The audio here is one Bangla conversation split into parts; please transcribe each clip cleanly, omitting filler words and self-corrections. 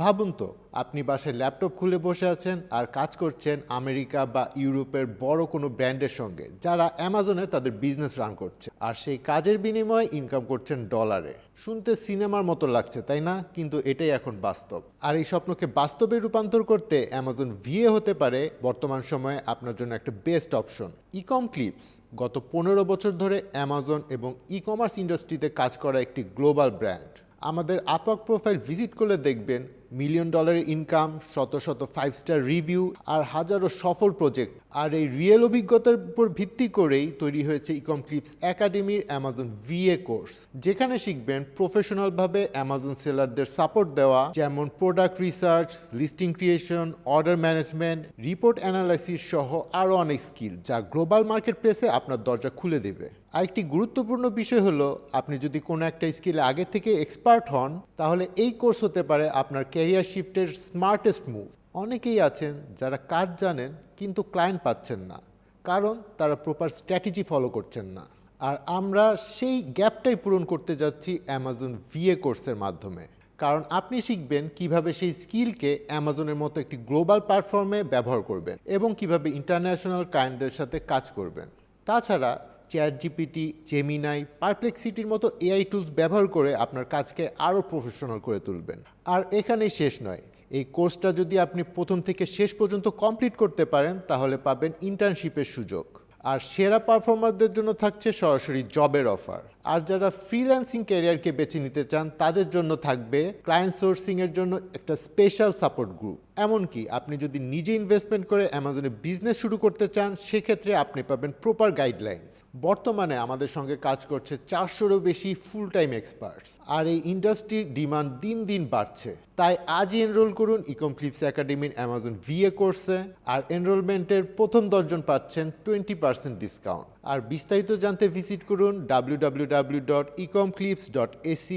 ভাবুন তো, আপনি বাসায় ল্যাপটপ খুলে বসে আছেন আর কাজ করছেন আমেরিকা বা ইউরোপের বড় কোনো ব্র্যান্ডের সঙ্গে, যারা অ্যামাজনে তাদের বিজনেস রান করছে, আর সেই কাজের বিনিময়ে ইনকাম করছেন ডলারে। শুনতে সিনেমার মতো লাগছে, তাই না? কিন্তু এটাই এখন বাস্তব। আর এই স্বপ্নকে বাস্তবে রূপান্তর করতে অ্যামাজন ভিএ হতে পারে বর্তমান সময়ে আপনার জন্য একটা বেস্ট অপশন। ইকম ক্লিপস গত 15 বছর ধরে অ্যামাজন এবং ই কমার্স ইন্ডাস্ট্রিতে কাজ করা একটি গ্লোবাল ব্র্যান্ড। আমাদের আপওয়ার্ক প্রোফাইল ভিজিট করলে দেখবেন মিলিয়ন ডলারের ইনকাম, শত শত 5 স্টার রিভিউ আর হাজারো সফল প্রজেক্ট। আর এই রিয়েল অভিজ্ঞতার উপর ভিত্তি করেই তৈরি হয়েছে ইকম ক্লিপস একাডেমির অ্যামাজন ভিএ কোর্স, যেখানে শিখবেন প্রফেশনালভাবে অ্যামাজন সেলারদের সাপোর্ট দেওয়া, যেমন product research, listing creation, order management, report analysis সহ আরও অনেক স্কিল, যা গ্লোবাল মার্কেট প্লেসে আপনার দরজা খুলে দেবে। আরেকটি গুরুত্বপূর্ণ বিষয় হলো, আপনি যদি কোনো একটা স্কিলে আগে থেকে এক্সপার্ট হন, তাহলে এই কোর্স হতে পারে আপনার ক্যারিয়ার শিফটের স্মার্টেস্ট মুভ। অনেকেই আছেন যারা কাজ জানেন কিন্তু ক্লায়েন্ট পাচ্ছেন না, কারণ তারা প্রপার স্ট্র্যাটেজি ফলো করছেন না। আর আমরা সেই গ্যাপটাই পূরণ করতে যাচ্ছি অ্যামাজন ভিএ কোর্সের মাধ্যমে। কারণ আপনি শিখবেন কিভাবে সেই স্কিলকে অ্যামাজনের মতো একটি গ্লোবাল প্ল্যাটফর্মে ব্যবহার করবেন এবং কিভাবে ইন্টারন্যাশনাল ক্লায়েন্টদের সাথে কাজ করবেন। তাছাড়া চ্যাট জিপিটি, জেমিনাই, পারপ্লেক্সিটির মতো এআই টুলস ব্যবহার করে আপনার কাজকে আরও প্রফেশনাল করে তুলবেন। আর এখানেই শেষ নয়, এই কোর্সটা যদি আপনি প্রথম থেকে শেষ পর্যন্ত কমপ্লিট করতে পারেন, তাহলে পাবেন ইন্টার্নশিপের সুযোগ। আর সেরা পারফর্মারদের জন্য থাকছে সরাসরি জবের অফার। আর যারা ফ্রিল্যান্সিং ক্যারিয়ারকে বেছে নিতে চান, তাদের জন্য থাকবে ক্লায়েন্ট সোর্সিংয়ের জন্য একটা স্পেশাল সাপোর্ট গ্রুপ। এমনকি আপনি যদি নিজে ইনভেস্টমেন্ট করে অ্যামাজনে বিজনেস শুরু করতে চান, সেক্ষেত্রে আপনি পাবেন প্রপার গাইডলাইন্স। বর্তমানে আমাদের সঙ্গে কাজ করছে 400-রও বেশি ফুল টাইম এক্সপার্টস, আর এই ইন্ডাস্ট্রির ডিমান্ড দিন দিন বাড়ছে। তাই আজই এনরোল করুন ইকম ক্লিপস একাডেমির অ্যামাজন ভিএ কোর্সে। আর এনরোলমেন্টের প্রথম 10 জন পাচ্ছেন 20% ডিসকাউন্ট। আর বিস্তারিত জানতে ভিজিট করুন www.ecomclips.ac,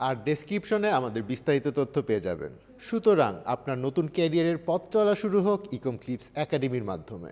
আর ডেসক্রিপশনে আমাদের বিস্তারিত তথ্য পেয়ে যাবেন। সুতরাং আপনার নতুন ক্যারিয়ারের পথ চলা শুরু হোক ইকম ক্লিপস একাডেমির মাধ্যমে।